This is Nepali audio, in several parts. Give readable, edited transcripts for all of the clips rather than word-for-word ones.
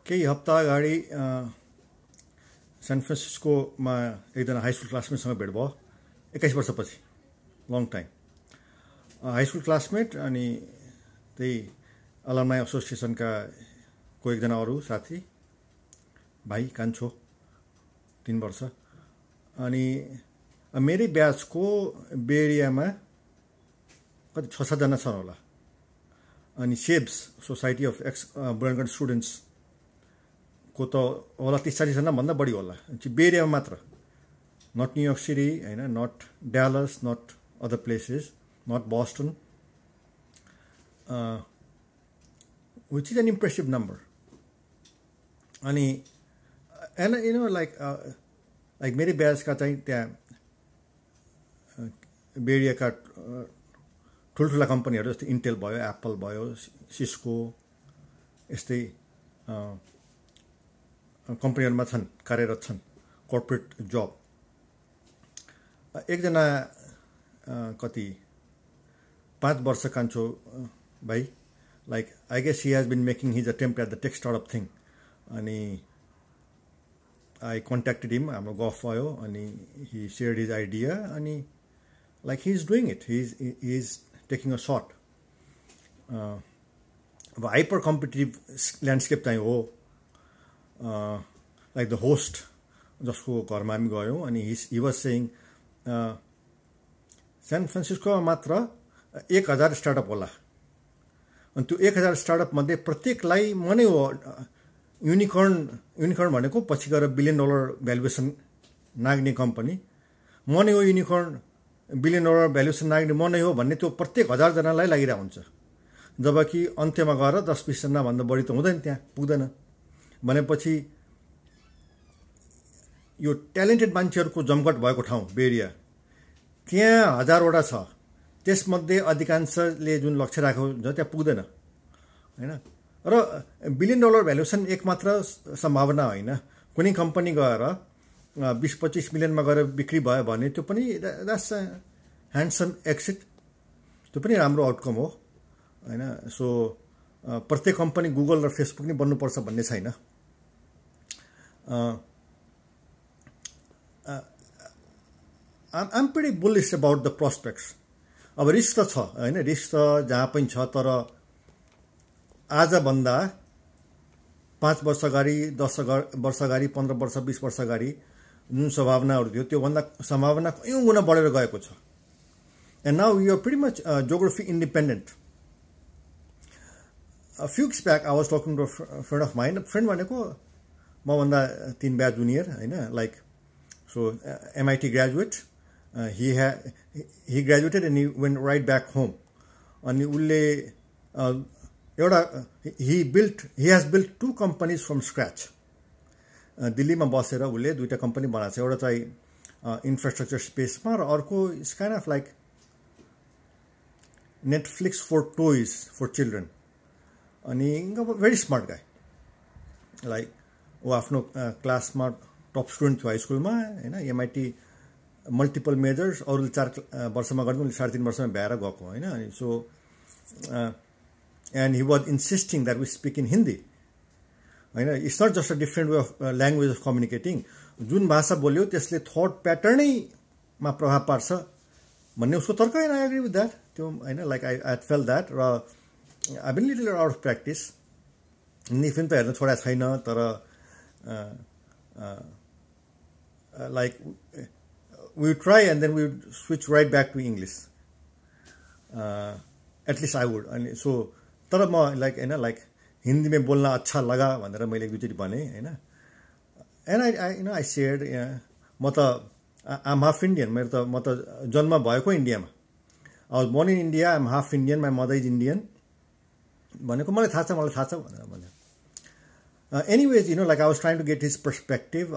केही हप्ता अगाडि सान फ्रान्सिस्कोमा एकजना हाई स्कुल क्लासमेटसँग भेट भयो 21 वर्षपछि long time high school classmate अनि त्यही अलमनाई एसोसिएसनका को एकजना अरू साथी भाइ कान्छो 3 वर्ष अनि मेरै ब्याचको बे एरियामा कति 6-7 जना छन् होला अनि सेब्स society of ex brand students को त होला 30-40 जना भन्दा बढी होला बे एरियामा मात्र नट न्युयोर्क सिटी हैन not Dallas not other places not Boston which is an impressive number अनि and you know like मेरै ब्याचका चाहिँ त्यहाँ बे एरियाका ठुल्ठुला कम्पनीहरू जस्तै इन्टेल भयो एप्पल भयो सिस्को यस्तै कम्पनीहरूमा छन् कार्यरत छन् कर्पोरेट जब एकजना कति 5 वर्ष कान्छो भाइ like I guess he has been making his attempt at the tech startup thing अनि I contacted him हाम्रो गफ भयो अनि he shared his idea अनि like he is doing it he is taking a shot अब हाइपर कम्पिटिटिभ ल्यान्डस्केप चाहिँ हो like the host जसको घरमा हामी गयौँ अनि he was saying सान फ्रान्सिस्कोमा मात्र 1000 स्टार्टअप होला अनि त्यो 1000 स्टार्टअप मध्ये प्रत्येकलाई मनै हो युनिकर्न भनेको पछि गएर $1 बिलियन भ्यालुएसन नाग्ने कम्पनी मनै हो युनिकर्न $1 बिलियन भ्यालुएसन नाग्ने मनै हो भन्ने त्यो प्रत्येक 1000 जनालाई लागिरहेको हुन्छ जबकि अन्त्यमा गएर 10-20 जना भन्दा बढी त हुँदैन त्यहाँ पुग्दैन भनेपछि यो ट्यालेन्टेड मान्छेहरूको जमघट भएको ठाउँ बे एरिया त्यहाँ 1000 वटा छ त्यसमध्ये अधिकांशले जुन लक्ष्य राखेको हुन्छ त्यहाँ पुग्दैन हैन र $1 बिलियन भ्यालुएसन एक मात्र सम्भावना होइन कुनै कम्पनी गएर 20-25 मिलियनमा गएर बिक्री भयो भने त्यो पनि द्याट्स अ ह्यान्डसम एक्सिट त्यो पनि राम्रो आउटकम हो हैन सो प्रत्येक कम्पनी गुगल र फेसबुक नै बन्नुपर्छ भन्ने छैन I'm pretty bullish about the prospects अब रिस्क त छ हैन रिस्क त जहाँ पनि छ तर आजभन्दा 5 वर्ष अगाडि 10 वर्ष अगाडि 15 वर्ष 20 वर्ष अगाडि जुन सम्भावनाहरू थियो त्यो भन्दा सम्भावना कयौं गुणा बढेर गएको छ and now we are pretty much geography independent a few weeks back I was talking to a friend of mine friend भनेको म भन्दा 3 ब्याच जुनियर हैन like so MIT graduate he graduated and he went right back home अनि उले एउटा he has built 2 companies from scratch दिल्लीमा बसेर उले दुईटा कम्पनी बनाएको छ एउटा चाहिँ इन्फ्रास्ट्रक्चर स्पेसमा र अर्को is kind of like Netflix for toys for children अनि very smart guy like उ आफ्नो क्लासमा टप स्टुडेन्ट थियो हाई स्कुलमा हैन MIT मल्टिपल मेजर्स अरूले 4 वर्षमा गर्नु उले 3.5 वर्षमा भ्याएर गएको हैन अनि so and he was insisting that we speak in Hindi हैन it's not just a different way of language of communicating जुन भाषा बोल्यो त्यसले थॉट प्याटर्नै मा प्रभाव पार्छ भन्ने उसको तर्क हैन I agree with that त्यो हैन like I felt that र I've been little out of practice नि फिल्म त हेर्न छोडा छैन तर like we would try and then we would switch right back to English at least I would and so तर म like हैन like हिन्दी में बोल्न अच्छा लगा भनेर मैले एक दुईचोटी भने हैन and I you know I shared म त I'm half Indian मेरो त म त जन्म भएको इन्डियामा I was born in India I'm half Indian my mother is Indian भनेको मलाई थाहा छ भनेर भने anyways you know like I was trying to get his perspective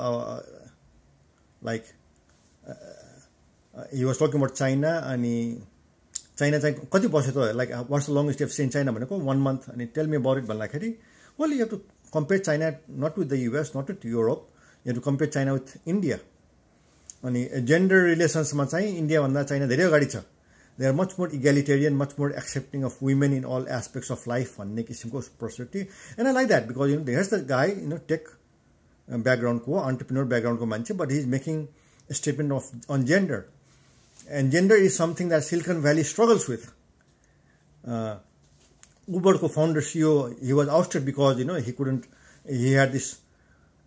like he was talking about China अनि China चाहिँ कति बस्यो त like what's the longest you have stayed in China भनेको 1 month अनि tell me about it भन्दाखेरि well you have to compare China not with the US not with Europe you have to compare China with India अनि जेन्डर रिलेसन्समा चाहिँ इन्डिया भन्दा चाइना धेरै अगाडि छ they are much more egalitarian, much more accepting of women in all aspects of life भन्ने किसिमको perspective. And I like that because there's the guy tech background को entrepreneur background को मान्छे, but he is making a statement on gender, and gender is something that Silicon Valley struggles with. Uber co-founder CEO, he was ousted because he had this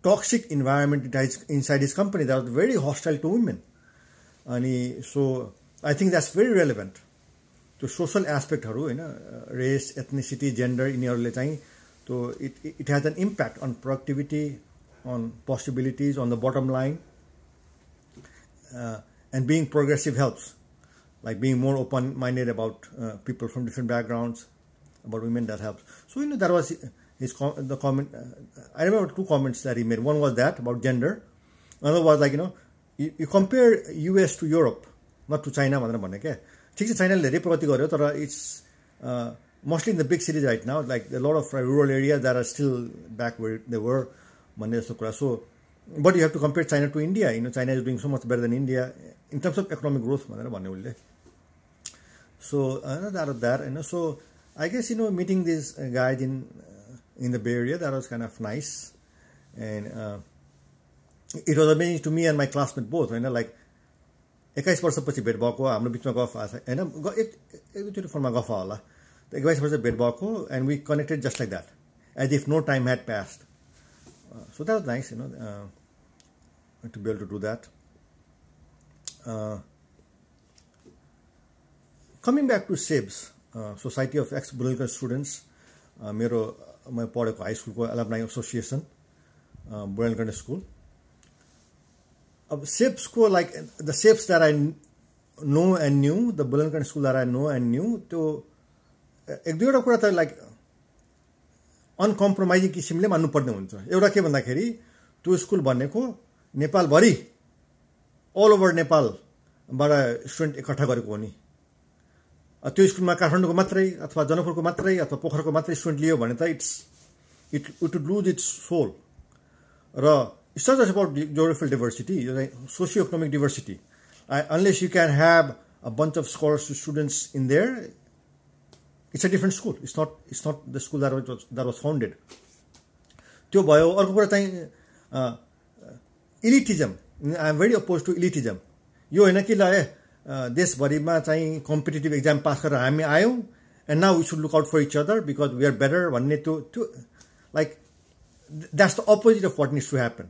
toxic environment inside his company that was very hostile to women. And so I think that's very relevant to social aspect race, ethnicity, gender यिनीहरुले चाहिँ, so it has an impact on productivity, on possibilities, on the bottom line, and being progressive helps, like being more open-minded about people from different backgrounds, about women, that helps. So that was the comment. I remember 2 comments that he made. One was that about gender. Another was like you compare US to Europe, not to China भनेर भन्ने के. ठीक छ, China ले धेरै प्रगति गर्यो, तर it's mostly in the big cities right now, like a lot of rural areas that are still back where they were भन्ने जस्तो कुरा. So but you have to compare China to India. China is doing so much better than India in terms of economic growth भनेर भन्ने उले. So that of that, so I guess meeting these guys in the Bay Area, that was kind of nice, and it was amazing to me and my classmate both. Like 21 वर्षपछि भेट भएको, हाम्रो बिचमा गफ आछ एकचोटि फोनमा गफ होला, 21 वर्ष भेट भएको, and we connected just like that, as if no time had passed. So that was nice, to be able to do that. Coming back to SEBS, Society of Ex-Burundian Students, मेरो म पढेको हाई स्कुलको एलुमनाई एसोसिएसन बुरेलकन्ड स्कुल. अब SEBS को like the SEBS that I know and knew, the बुरेलकन्ड school that I know and knew, त्यो एक दुईवटा कुरा त like अनकम्प्रोमाइजिङ किसिमले मान्नुपर्ने हुन्छ. एउटा के भन्दाखेरि त्यो स्कुल भनेको नेपालभरि अल ओभर नेपालबाट स्टुडेन्ट इकट्ठा गरेको हो नि. त्यो स्कुलमा काठमाडौँको मात्रै अथवा जनकपुरको मात्रै अथवा पोखराको मात्रै स्टुडेन्ट लियो भने त it would lose its soul. र it's not just about geographical diversity, socio-economic diversity. Unless you can have a bunch of scholars students in there, it's a different school. It's not the school that was founded. त्यो भयो. अर्को कुरा चाहिँ elitism. I am very opposed to elitism. यो हैन कि ल देशभरिमा चाहिँ कम्पिटिटिभ एक्जाम पास गरेर हामी आयौं and now we should look out for each other because we are better भन्ने त्यो like that's the opposite of what needs to happen.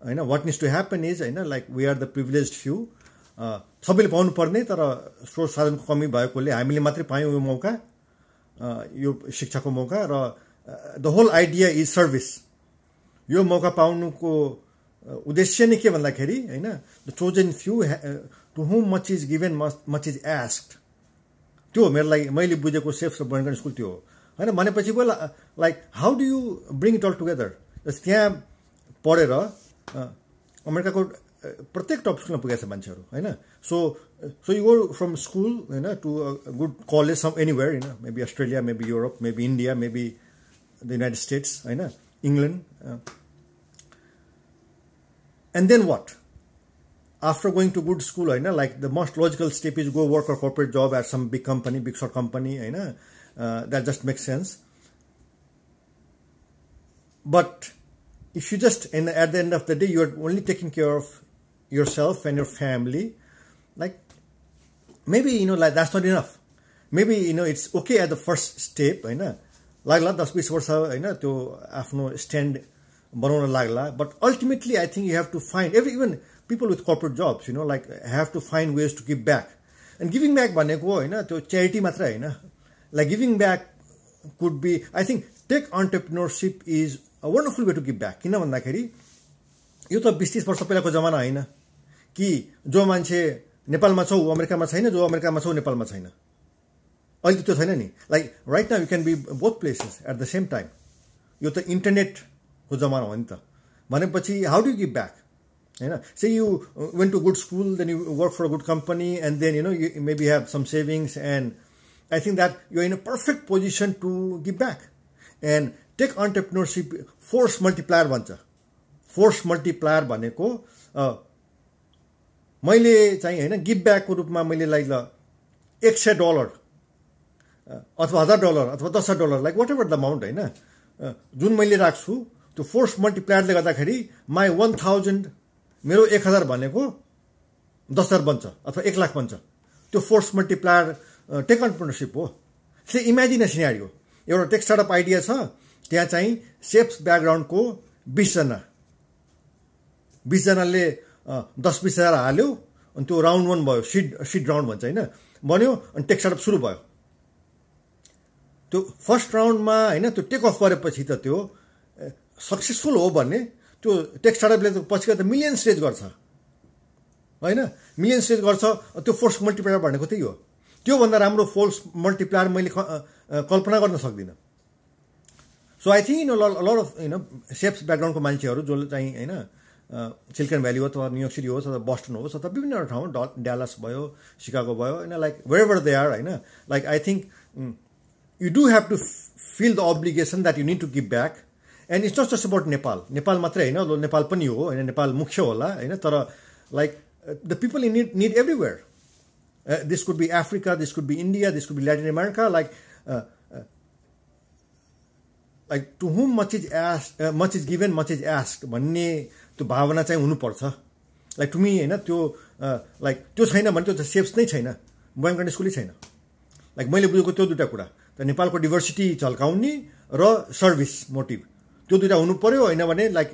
What needs to happen is like we are the privileged few. सबैले पाउनु पर्ने, तर स्रोत साधनको कमी भएकोले हामीले मात्रै पायौं यो मौका, यो शिक्षाको मौका. र the whole idea is service. यो मौका पाउनुको उद्देश्य नै के भन्दाखेरि the chosen few to whom much is given much is asked. त्यो मेरो लागि मैले बुझेको SEBS र बुरेलकन्ड स्कुल त्यो हो भनेपछि बोला like how do you bring it all together. त्यहाँ पढेर अमेरिकाको प्रत्येक टप स्कुलमा पुगेछ मान्छेहरु so you go from school to a good college anywhere maybe Australia, maybe Europe, maybe India, maybe the United States, England, and then what? After going to good school, like the most logical step is go work a corporate job at some big company, big short company, that just makes sense. But if you just, and at the end of the day, you're only taking care of yourself and your family, like maybe like that's not enough. Maybe it's okay at the first step, like 10-20 वर्ष त्यो आफ्नो stand बनाउन लाग्ला, but ultimately I think you have to find even people with corporate jobs like have to find ways to give back. And giving back भनेको त्यो charity मात्र हैन, like giving back could be, I think tech entrepreneurship is a wonderful way to give back. किन भन्दाखेरि यो त 20-30 वर्ष पहिलाको जमाना हैन कि जो मान्छे नेपालमा छ उ अमेरिकामा छैन, जो अमेरिकामा छ उ नेपालमा छैन. अहिले त्यो छैन नि. Like right now you can be both places at the same time. यो त इन्टरनेट को जमाना हो नि त. भनेपछि how do you give back? Say you went to a good school, then you work for a good company, and then you maybe have some savings, and I think that you're in a perfect position to give back. And tech entrepreneurship force multiplier भन्छ. Force multiplier भनेको मैले चाहिँ give back को रूपमा मैले like $100 अथवा $1000 अथवा $10,000 like whatever the amount होइन जुन मैले राख्छु त्यो फोर्स मल्टिप्लायरले गर्दाखेरि माई 1000 मेरो 1000 भनेको 10,000 बन्छ अथवा 1,00,000 बन्छ त्यो फोर्स मल्टिप्लायर टेक अन्टरप्रेन्योरसिप हो से इमेजिन अ सिनेरियो एउटा टेक स्टार्टअप आइडिया छ त्यहाँ चाहिँ सेप्स ब्याकग्राउन्डको 20 जनाले 10-20 हजार हाल्यो अनि त्यो राउन्ड 1 भयो सिड राउन्ड भन्छ होइन बन्यो अनि टेक स्टार्टअप सुरु भयो त्यो फर्स्ट राउन्डमा होइन त्यो टेक अफ गरेपछि त त्यो सक्सेसफुल हो भने त्यो टेक स्टार्टअपले त पछि त मिलियन्स रेज गर्छ होइन मिलियन्स रेज गर्छ त्यो फोर्स मल्टिप्लायर भनेको त्यही हो त्योभन्दा राम्रो फोर्स मल्टिप्लायर मैले कल्पना गर्न सक्दिनँ so I think lot of सेप्स ब्याकग्राउन्डको मान्छेहरू जो चाहिँ होइन सिलिकन भ्याली हो अथवा न्युयोर्क सिटी होस् अथवा बस्टन होस् अथवा विभिन्न ठाउँ ड्यालस भयो सिकागो भयो होइन लाइक वेयर दे आर होइन like I think you do have to feel the obligation that you need to give back and it's not just about Nepal मात्रै होइन नेपाल पनि हो होइन नेपाल मुख्य होला होइन तर like the people in need everywhere this could be Africa this could be India this could be Latin America like to whom much is given much is asked भन्ने त्यो भावना चाहिँ हुनुपर्छ लाइक टु मी होइन त्यो लाइक त्यो छैन भने त्यो सेप्स नै छैन बयाङ्कन स्कुलै छैन लाइक मैले बुझेको त्यो दुईवटा कुरा त नेपालको डिभर्सिटी झल्काउने र सर्भिस मोटिभ त्यो दुईवटा हुनु पर्यो होइन भने like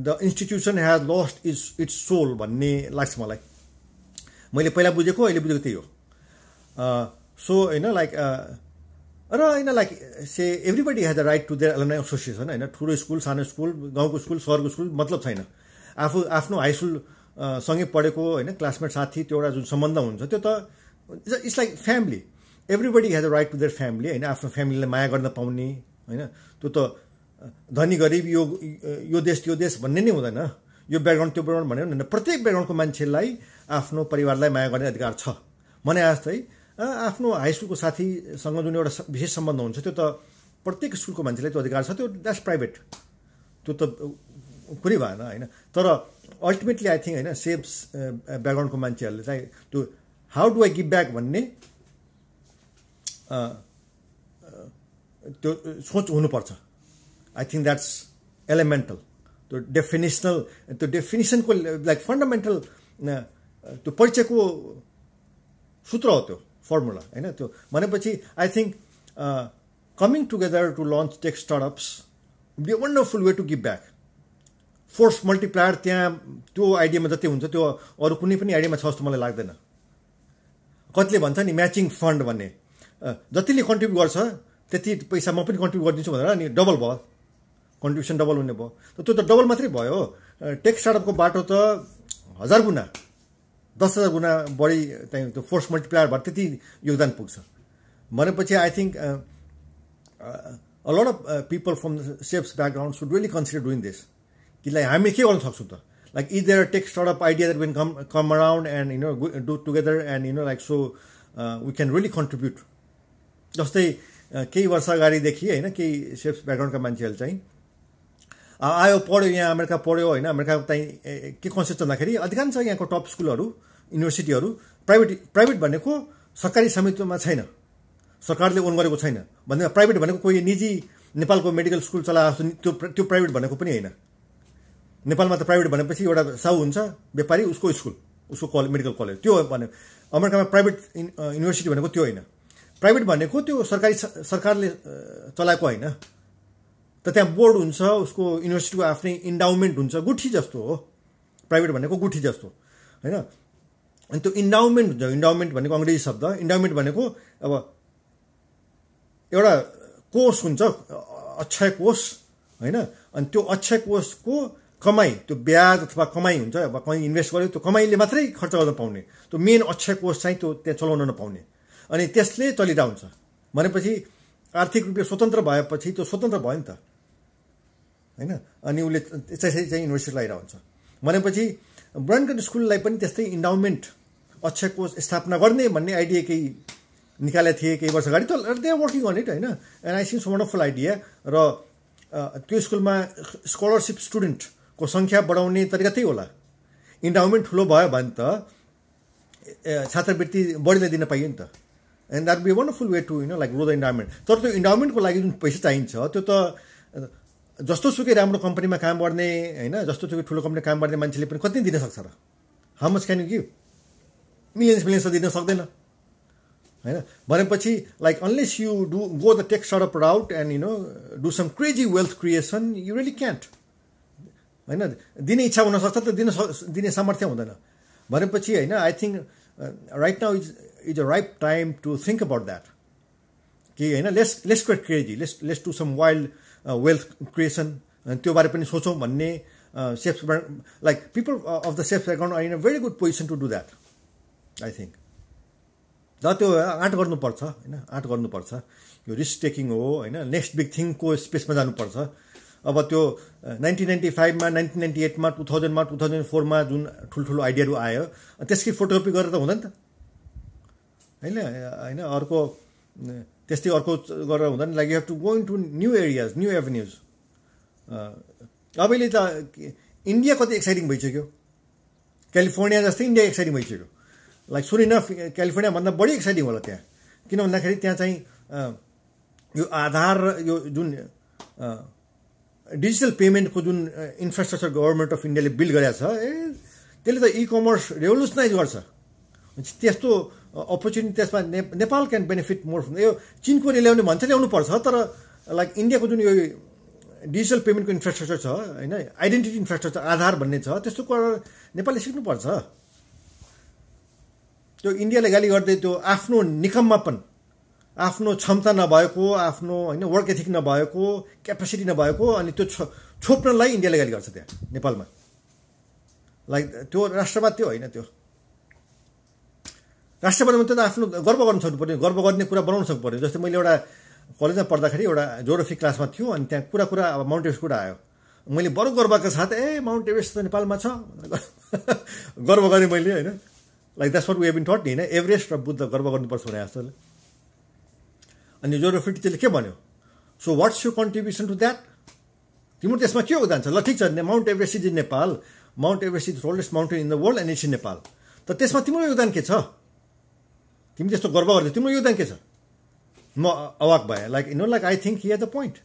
the institution has lost its soul भन्ने लाग्छ मलाई मैले पहिला बुझेको अहिले बुझेको त्यही हो सो होइन लाइक र होइन like say everybody has a right to their alumni association होइन ठुलो स्कुल सानो स्कुल गाउँको स्कुल सहरको स्कुल मतलब छैन आफ्नो हाई स्कुल सँगै पढेको होइन क्लासमेट साथी त्यो एउटा जुन सम्बन्ध हुन्छ त्यो त it's like family everybody has a right to their family होइन आफ्नो फ्यामिलीलाई माया गर्न पाउने होइन त्यो त धनी गरिब यो देश त्यो देश भन्ने नै हुँदैन यो ब्याकग्राउन्ड त्यो ब्याकग्राउन्ड भन्ने हुँदैन प्रत्येक ब्याकग्राउन्डको मान्छेलाई आफ्नो परिवारलाई माया गर्ने अधिकार छ भने जस्तै आफ्नो हाई स्कुलको साथीसँग जुन एउटा विशेष सम्बन्ध हुन्छ त्यो त प्रत्येक स्कुलको मान्छेलाई त्यो अधिकार छ त्यो द्याट्स प्राइभेट त्यो त कुरै भएन होइन तर अल्टिमेटली आई थिङ्क होइन सेप्स ब्याकग्राउन्डको मान्छेहरूले चाहिँ त्यो how do I give back भन्ने त्यो सोच हुनुपर्छ आई थिङ्क द्याट्स एलिमेन्टल त्यो डेफिनेसनको लाइक फन्डामेन्टल त्यो परिचयको सूत्र हो त्यो फर्मुला होइन त्यो भनेपछि I think coming together to launch tech startups be a wonderful way to give back force multiplier त्यहाँ त्यो आइडियामा जति हुन्छ त्यो अरू कुनै पनि आइडियामा छ जस्तो मलाई लाग्दैन कतिले भन्छ नि म्याचिङ फन्ड भन्ने जतिले कन्ट्रिब्युट गर्छ त्यति पैसा म पनि कन्ट्रिब्युट गरिदिन्छु भनेर अनि डबल भयो कन्ट्रिब्युसन डबल हुने भयो त्यो त डबल मात्रै भयो टेक स्टार्टअपको बाटो त 1000 गुणा 10,000 गुणा बढी चाहिँ त्यो फोर्स मल्टिप्लायर भएर त्यति योगदान पुग्छ भनेपछि I think a lot of people from seps background should really consider doing this कि लाइक हामी के गर्न सक्छौँ त like is there tech startup idea that win come around and do together and like so we can really contribute जस्तै केही वर्ष अगाडिदेखि होइन केही सेप्स ब्याकग्राउन्डका मान्छेहरू चाहिँ आयो पढ्यो यहाँ अमेरिका पढ्यो होइन अमेरिका चाहिँ के कन्सेप्ट भन्दाखेरि अधिकांश यहाँको टप स्कुलहरू युनिभर्सिटीहरू प्राइभेट भनेको सरकारी स्वामित्वमा छैन सरकारले ओन गरेको छैन भन्दा प्राइभेट भनेको कोही निजी नेपालको मेडिकल स्कुल चलाएको त्यो प्राइभेट भनेको पनि होइन नेपालमा त प्राइभेट भनेपछि एउटा साउ हुन्छ व्यापारी उसको स्कुल उसको मेडिकल कलेज त्यो भने अमेरिकामा प्राइभेट युनिभर्सिटी भनेको त्यो होइन प्राइभेट भनेको त्यो सरकारले चलाएको होइन त त्यहाँ बोर्ड हुन्छ उसको युनिभर्सिटीको आफ्नै इन्डाउमेन्ट हुन्छ गुठी जस्तो हो प्राइभेट भनेको गुठी जस्तो होइन अनि त्यो इन्डाउमेन्ट हुन्छ इन्डाउमेन्ट भनेको अङ्ग्रेजी शब्द इन्डाउमेन्ट भनेको अब एउटा कोष हुन्छ अक्षय कोष होइन अनि त्यो अक्षय कोषको कमाई त्यो ब्याज अथवा कमाई हुन्छ अब कहीँ इन्भेस्ट गर्यो त्यो कमाईले मात्रै खर्च गर्न पाउने त्यो मेन अक्षय कोष चाहिँ त्यो त्यहाँ चलाउन नपाउने अनि त्यसले चलिरहेको हुन्छ भनेपछि आर्थिक रूपले स्वतन्त्र भएपछि त्यो स्वतन्त्र भयो नि त होइन अनि उसले त्यसै चाहिँ युनिभर्सिटी लगाइरहेको हुन्छ भनेपछि ब्रान्डकट स्कुललाई पनि त्यस्तै इन्डाउमेन्ट अक्षय कोष स्थापना गर्ने भन्ने आइडिया केही निकालेको थिए केही वर्ष अगाडि त they are working on it होइन and I since wonderful idea र त्यो स्कुलमा स्कलरसिप स्टुडेन्टको सङ्ख्या बढाउने तरिका त्यही होला इन्डाउमेन्ट ठुलो भयो भने त छात्रवृत्ति बढीलाई दिन पाइयो नि त and that be wonderful way to like grow the environment तर त्यो इन्भाइरोमेन्टको लागि जुन पैसा चाहिन्छ त्यो त जस्तो सुकै राम्रो कम्पनीमा काम गर्ने होइन जस्तो सुकै ठुलो कम्पनीमा काम गर्ने मान्छेले पनि कति दिन सक्छ र how much can you give millions त दिन सक्दैन होइन भनेपछि like unless you do go the tech startup route and do some crazy wealth creation you really can't होइन दिने इच्छा हुनसक्छ तर दिने सामर्थ्य हुँदैन भनेपछि होइन I think right now is a right time to think about that कि होइन let's quit crazy let's do some wild wealth creation त्यो बारे पनि सोचौँ भन्ने safe like people of the safe background are in a very good position to do that I think र त्यो आँट गर्नुपर्छ होइन आँट गर्नुपर्छ यो रिस्क टेकिङ हो होइन नेक्स्ट बिग थिङको स्पेसमा जानुपर्छ अब त्यो 1995मा 1998मा 2000मा 2004मा जुन ठुल्ठुलो आइडियाहरू आयो त्यसकै फोटोकपी गरेर त हुँदैन त होइन अर्को त्यस्तै अर्को गरेर हुँदैन like you have to go into new areas new avenues अबले त इन्डिया कति एक्साइटिङ भइसक्यो क्यालिफोर्निया जस्तै इन्डिया एक्साइटिङ भइसक्यो लाइक सुन क्यालिफोर्नियाभन्दा बढी एक्साइटिङ होला त्यहाँ किन भन्दाखेरि त्यहाँ चाहिँ यो आधार यो जुन डिजिटल पेमेन्टको जुन इन्फ्रास्ट्रक्चर गभर्मेन्ट अफ इन्डियाले बिल्ड गरेको छ त्यसले त इ कमर्स रेभोल्युसनाइज गर्छ त्यस्तो अपर्च्युनिटी त्यसमा Nepal can benefit more from यो चिनको ल्याउने भन्छ ल्याउनुपर्छ तर लाइक इन्डियाको जुन यो डिजिटल पेमेन्टको इन्फ्रास्ट्रक्चर छ होइन आइडेन्टिटी इन्फ्रास्ट्रक्चर आधार भन्ने छ त्यस्तो कुरा नेपालले सिक्नुपर्छ त्यो इन्डियाले गाली गर्दै त्यो आफ्नो निकम्मापन आफ्नो क्षमता नभएको आफ्नो होइन वर्क एथिक नभएको क्यापेसिटी नभएको अनि त्यो छोप्नलाई इन्डियाले गाली गर्छ त्यहाँ नेपालमा लाइक त्यो राष्ट्रवाद त्यो होइन त्यो राष्ट्रवादमा त आफ्नो गर्व गर्न सक्नु पर्यो गर्व गर्ने कुरा बनाउन सक्नु पर्यो जस्तै मैले एउटा कलेजमा पढ्दाखेरि एउटा जोग्राफी क्लासमा थियो अनि त्यहाँ कुरा अब माउन्ट एभरेस्ट कुरा आयो मैले बरु गर्वका साथ माउन्ट एभरेस्ट त नेपालमा छ गर्व गरेँ मैले होइन like that's what we have been taught नि होइन एभरेस्ट र बुद्ध गर्व गर्नुपर्छ भने जस्तो अनि जोग्राफी टिचरले के भन्यो सो वाट्स यो कन्ट्रिब्युसन टु द्याट तिम्रो त्यसमा के योगदान छ ल ठिक छ Mount Everest is in Nepal Mount Everest is tallest mountain in the world and it's in Nepal त त्यसमा तिम्रो योगदान के छ तिमी त्यस्तो गर्व गर्दै तिम्रो योगदान के छ म अवाक भएँ like like I think he has the point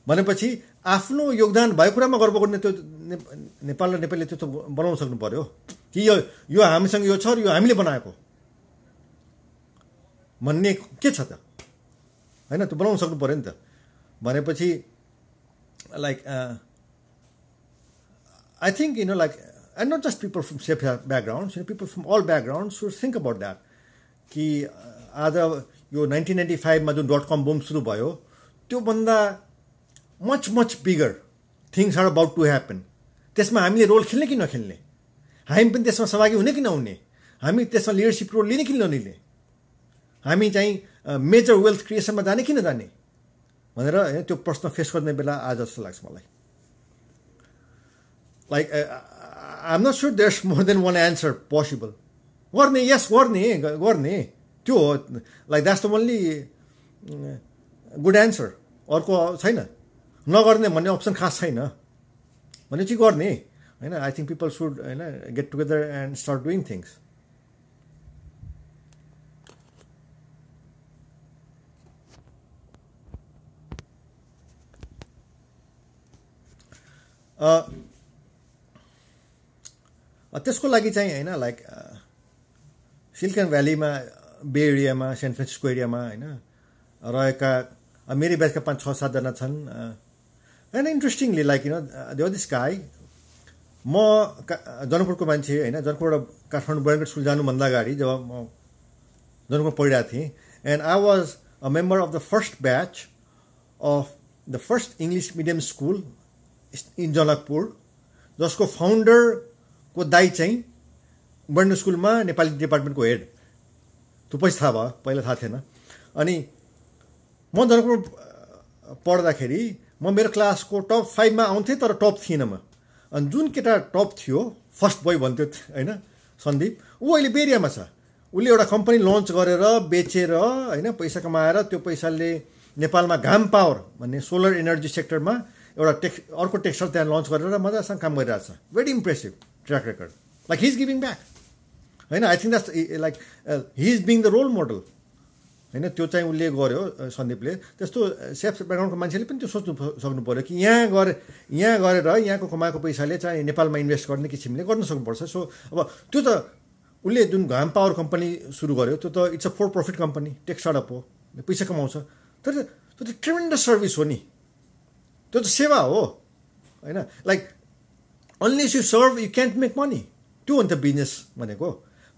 भनेपछि आफ्नो योगदान भएको कुरामा गर्व गर्ने त्यो नेपाल र नेपालले त्यो बनाउन सक्नु पर्यो कि यो हामीसँग यो छ र यो हामीले बनाएको भन्ने के छ त होइन त्यो बनाउन सक्नु पऱ्यो नि त भनेपछि like I think like and not just people from safe backgrounds people from all background should think about that कि आज यो 1995मा जुन .com बुम सुरु भयो त्योभन्दा much bigger things are about to happen त्यसमा हामीले रोल खेल्ने कि नखेल्ने हामी पनि त्यसमा सहभागी हुने कि नहुने हामी त्यसमा लिडरसिप रोल लिने कि नलिने हामी चाहिँ मेजर वेल्थ क्रिएसनमा जाने कि नजाने भनेर त्यो प्रश्न फेस गर्ने बेला आज जस्तो लाग्छ मलाई like I am not sure there is more than one answer possible गर्ने यस गर्ने त्यो हो like that's the only good answer अर्को छैन नगर्ने भन्ने अप्सन खास छैन भनेपछि गर्ने होइन आई थिङ्क पिपल सुड होइन get together and start doing things त्यसको लागि चाहिँ होइन लाइक सिलिकन भ्यालीमा बे एरियामा सेन फ्रान्सिस्को एरियामा होइन रहेका मेरै ब्याचका 5-6-7 जना छन् होइन interestingly like Dev this guy म जनकपुरको मान्छे होइन जनकपुरबाट काठमाडौँ बर्नगढ स्कुल जानुभन्दा अगाडि जब म जनकपुर पढिरहेको थिएँ and I was a member of the first batch of the first English medium school in Janakpur जसको फाउन्डरको दाइ चाहिँ बर्नगढ स्कुलमा नेपाली डिपार्टमेन्टको हेड त्यो पछि थाहा भयो पहिला थाहा थिएन अनि म जनकपुर पढ्दाखेरि म मेरो क्लासको टप 5मा आउँथेँ तर टप थिइनँ म अनि जुन केटा टप थियो फर्स्ट बोय भन्थ्यो होइन सन्दीप ऊ अहिले बेरियामा छ उसले एउटा कम्पनी लन्च गरेर बेचेर होइन पैसा कमाएर त्यो पैसाले नेपालमा घाम पावर भन्ने सोलर एनर्जी सेक्टरमा एउटा अर्को टेक्सटाइल त्यहाँ लन्च गरेर मजासँग काम गरिरहेको छ very impressive track record like he is giving back होइन I think that's like he is being the role model होइन त्यो चाहिँ उसले गर्यो सन्दीपले त्यस्तो सेफ ब्याकग्राउन्डको मान्छेले पनि त्यो सोच्नु सक्नु पऱ्यो कि यहाँ गरेर यहाँको कमाएको पैसाले चाहिँ नेपालमा इन्भेस्ट गर्ने किसिमले गर्न सक्नुपर्छ सो अब त्यो त उसले जुन घाम पावर कम्पनी सुरु गर्यो त्यो त it's a for profit company tech startup हो पैसा कमाउँछ तर त्यो त ट्रिमेन्डस सर्भिस हो नि त्यो त सेवा हो होइन like unless you serve you can't make money त्यो हो नि त बिजनेस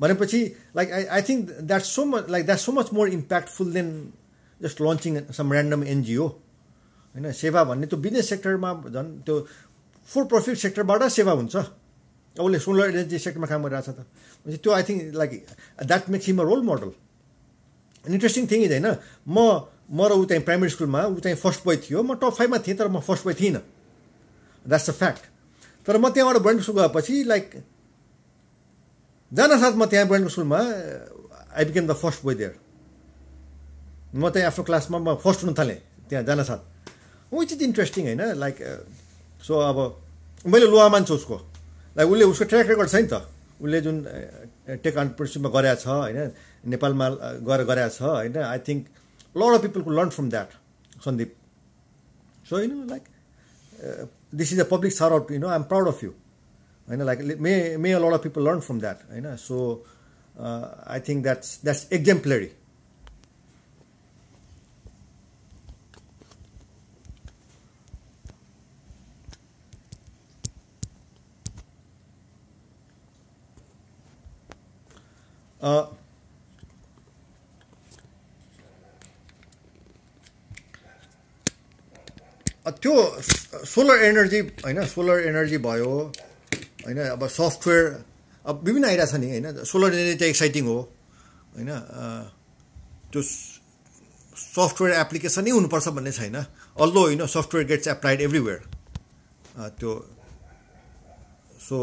भनेपछि like I think that's so much more impactful than just launching some random NGO होइन सेवा भन्ने त्यो बिजनेस सेक्टरमा झन् त्यो फर प्रफिट सेक्टरबाट सेवा हुन्छ अब उसले सोलर एनर्जी सेक्टरमा काम गरिरहेको छ त त्यो I think like that makes him a role model interesting thing is होइन म र ऊ चाहिँ प्राइमेरी स्कुलमा ऊ चाहिँ फर्स्ट बोय थियो म टप 5 मा थिएँ तर म फर्स्ट बोय थिइनँ द्याट्स अ फ्याक्ट तर म त्यहाँबाट बोर्डिङ स्कुल गएपछि लाइक जानसाथ म त्यहाँ बोर्डिङ स्कुलमा I became the first boy there म त्यहाँ आफ्नो क्लासमा म फर्स्ट हुन थालेँ त्यहाँ जानसाथ विच इज इन्ट्रेस्टिङ होइन लाइक सो अब मैले लोहा मान्छु उसको लाइक उसले उसको ट्र्याक रेकर्ड छ नि त उसले जुन टेक एन्टरप्रेन्योरसिपमा गरेको छ होइन नेपालमा गरेको छ होइन I think lot of people could learn from that Sandeep so like this is a public shout out I am proud of you होइन like may a lot of people learn from that होइन so I think that's exemplary त्यो सोलर एनर्जी होइन सोलर एनर्जी भयो होइन अब सफ्टवेयर अब विभिन्न आइरहेको छ नि होइन सोलर एनर्जी चाहिँ एक्साइटिङ हो होइन त्यो सफ्टवेयर एप्लिकेसनै हुनुपर्छ भन्ने छैन although software gets applied everywhere त्यो सो